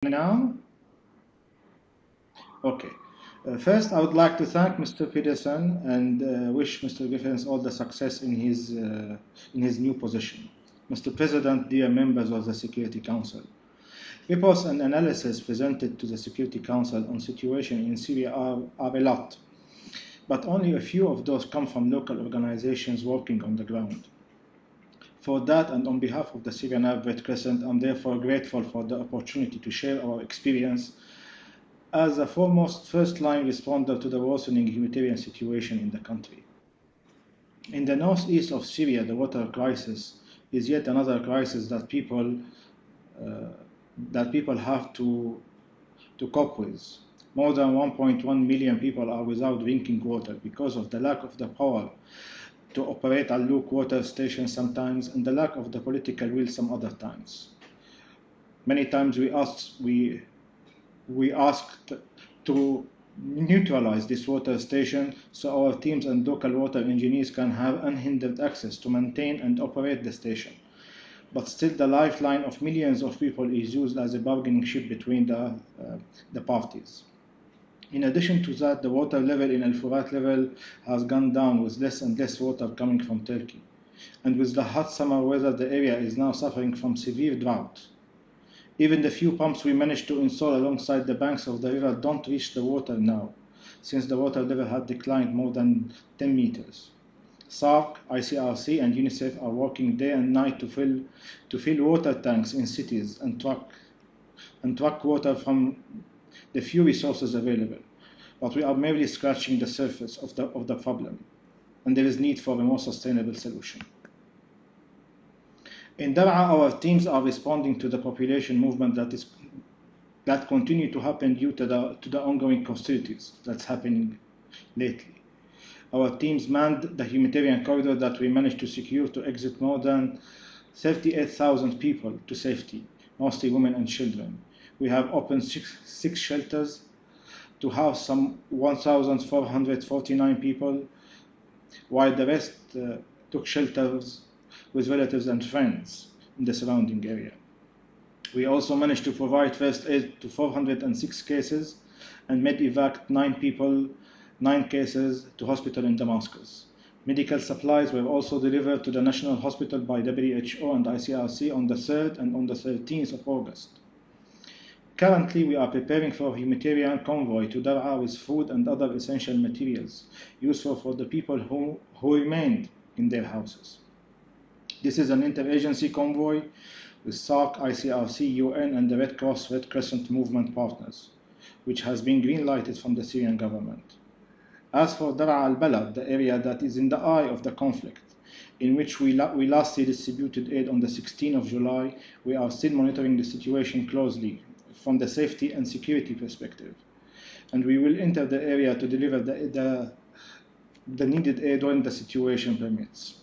Now? Okay. First, I would like to thank Mr. Peterson and wish Mr. Giffens all the success in his new position. Mr. President, dear members of the Security Council, reports and analysis presented to the Security Council on situation in Syria are a lot, but only a few of those come from local organizations working on the ground. For that, and on behalf of the Syrian Arab Red Crescent, I'm therefore grateful for the opportunity to share our experience as a foremost first-line responder to the worsening humanitarian situation in the country. In the northeast of Syria, the water crisis is yet another crisis that people have to cope with. More than 1.1 million people are without drinking water because of the lack of the power to operate Al-Luq water stations sometimes, and the lack of the political will some other times. Many times we asked to neutralize this water station so our teams and local water engineers can have unhindered access to maintain and operate the station. But still, the lifeline of millions of people is used as a bargaining chip between the parties. In addition to that, the water level in Al-Furat level has gone down with less and less water coming from Turkey. And with the hot summer weather, the area is now suffering from severe drought. Even the few pumps we managed to install alongside the banks of the river don't reach the water now, since the water level had declined more than 10 meters. SARC, ICRC, and UNICEF are working day and night to fill water tanks in cities and truck water from the few resources available. But we are merely scratching the surface of the problem, and there is need for a more sustainable solution. In Dar'a, our teams are responding to the population movement that continue to happen due to the ongoing hostilities that's happening lately. Our teams manned the humanitarian corridor that we managed to secure to exit more than 38,000 people to safety, mostly women and children. We have opened six shelters to house some 1,449 people, while the rest took shelters with relatives and friends in the surrounding area. We also managed to provide first aid to 406 cases and medevac 9 cases to hospital in Damascus. Medical supplies were also delivered to the National Hospital by WHO and ICRC on the 3rd and on the 13th of August. Currently, we are preparing for a humanitarian convoy to Dar'a with food and other essential materials useful for the people who remained in their houses. This is an interagency convoy with SARC, ICRC, UN, and the Red Cross Red Crescent movement partners, which has been green-lighted from the Syrian government. As for Dar'a al-Balad, the area that is in the eye of the conflict, in which we lastly distributed aid on the 16th of July, we are still monitoring the situation closely from the safety and security perspective. And we will enter the area to deliver the needed aid when the situation permits.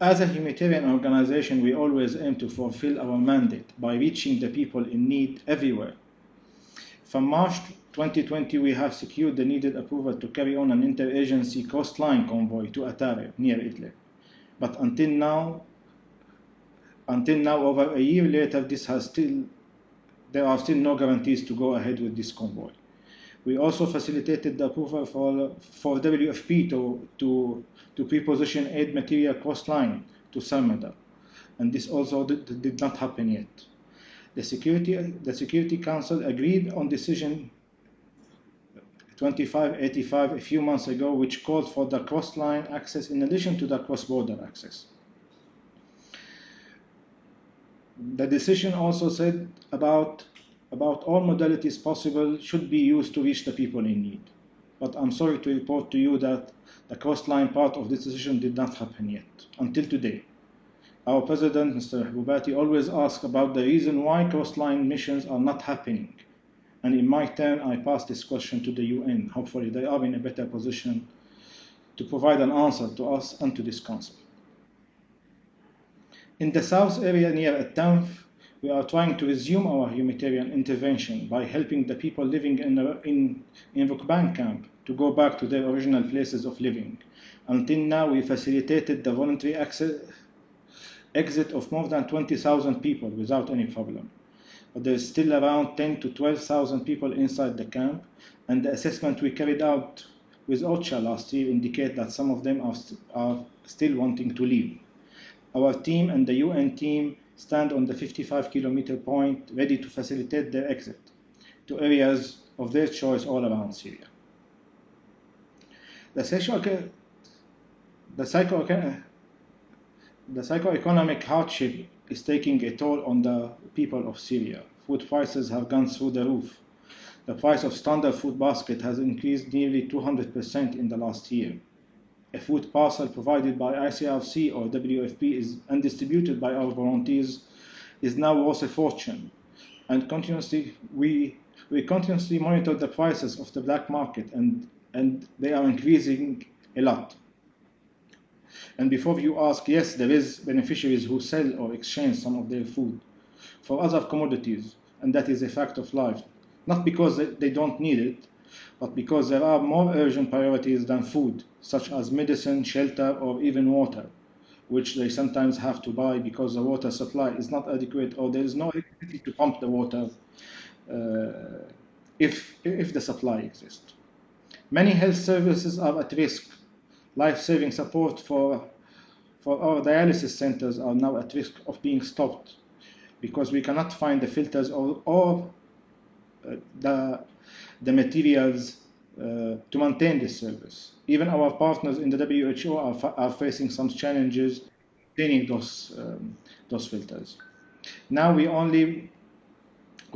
As a humanitarian organization, we always aim to fulfill our mandate by reaching the people in need everywhere. From March 2020, we have secured the needed approval to carry on an interagency coastline convoy to Atare, near Idlib. But until now, over a year later, there are still no guarantees to go ahead with this convoy. We also facilitated the approval for WFP to pre-position aid material coastline to Sarmada, and this also did not happen yet. The Security Council agreed on decision 2585 a few months ago, which called for the coastline access in addition to the cross-border access. The decision also said about all modalities possible should be used to reach the people in need. But I'm sorry to report to you that the coastline part of this decision did not happen yet, until today. Our President, Mr. Hubati, always asks about the reason why coastline missions are not happening. And in my turn, I pass this question to the UN. Hopefully they are in a better position to provide an answer to us and to this Council. In the south area near At-Tanf, we are trying to resume our humanitarian intervention by helping the people living in Rukban camp to go back to their original places of living. Until now, we facilitated the voluntary exit of more than 20,000 people without any problem. but there is still around 10 to 12,000 people inside the camp, and the assessment we carried out with OCHA last year indicate that some of them are still wanting to leave. Our team and the UN team stand on the 55-kilometer point, ready to facilitate their exit to areas of their choice all around Syria. The psychoeconomic hardship is taking a toll on the people of Syria. Food prices have gone through the roof. The price of standard food basket has increased nearly 200% in the last year. A food parcel provided by ICRC or WFP and distributed by our volunteers is now worth a fortune. And we continuously monitor the prices of the black market, and they are increasing a lot. And before you ask, yes, there is beneficiaries who sell or exchange some of their food for other commodities, and that is a fact of life. Not because they don't need it, but because there are more urgent priorities than food, such as medicine, shelter, or even water, which they sometimes have to buy because the water supply is not adequate, or there is no ability to pump the water if the supply exists. Many health services are at risk. Life-saving support for our dialysis centers are now at risk of being stopped because we cannot find the filters or the materials to maintain this service. Even our partners in the WHO are facing some challenges obtaining those filters. Now we only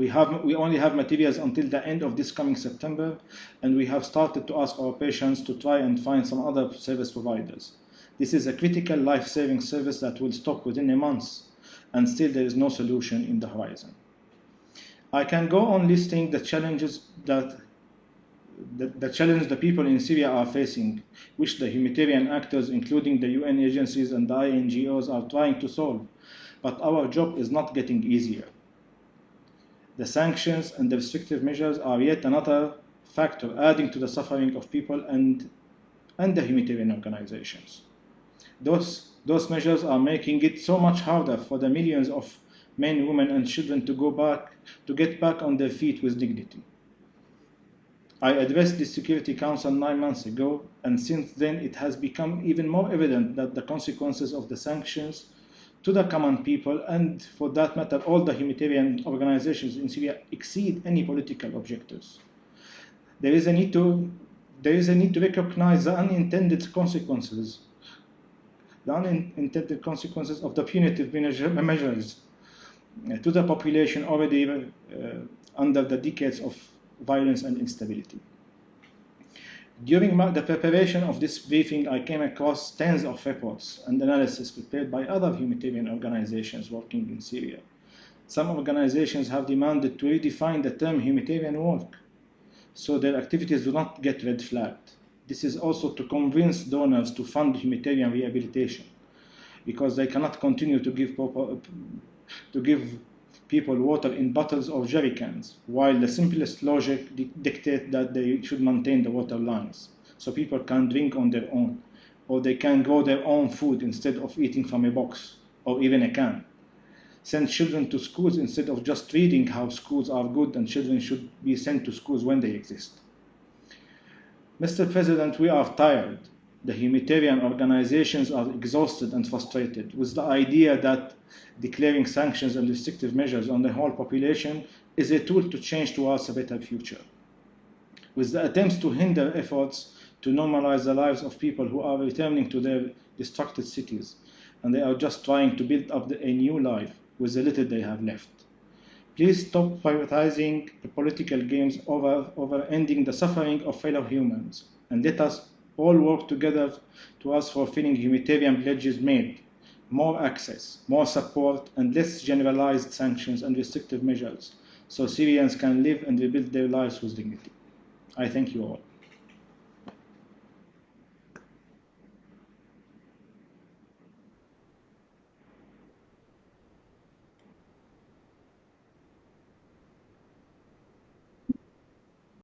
have materials until the end of this coming September, and we have started to ask our patients to try and find some other service providers. This is a critical life-saving service that will stop within a month, and still there is no solution in the horizon. I can go on listing the challenges the challenge the people in Syria are facing, which the humanitarian actors, including the UN agencies and the NGOs, are trying to solve, but our job is not getting easier. The sanctions and the restrictive measures are yet another factor adding to the suffering of people and the humanitarian organizations. Those measures are making it so much harder for the millions of men, women, and children to get back on their feet with dignity. I addressed the Security Council 9 months ago, and since then it has become even more evident that the consequences of the sanctions to the common people, and for that matter all the humanitarian organizations in Syria, exceed any political objectives. There is a need to recognize the unintended consequences of the punitive measures to the population already under the decades of violence and instability. During the preparation of this briefing, I came across tens of reports and analysis prepared by other humanitarian organizations working in Syria. Some organizations have demanded to redefine the term humanitarian work, so their activities do not get red flagged. This is also to convince donors to fund humanitarian rehabilitation, because they cannot continue to give people water in bottles or jerry cans, while the simplest logic dictates that they should maintain the water lines, so people can drink on their own, or they can grow their own food instead of eating from a box or even a can. Send children to schools instead of just reading how schools are good and children should be sent to schools when they exist. Mr. President, we are tired. The humanitarian organizations are exhausted and frustrated with the idea that declaring sanctions and restrictive measures on the whole population is a tool to change towards a better future. With the attempts to hinder efforts to normalize the lives of people who are returning to their destructed cities, and they are just trying to build up a new life with the little they have left. Please stop prioritizing the political games over ending the suffering of fellow humans, and let us all work together towards fulfilling humanitarian pledges made: more access, more support, and less generalized sanctions and restrictive measures, so Syrians can live and rebuild their lives with dignity. I thank you all.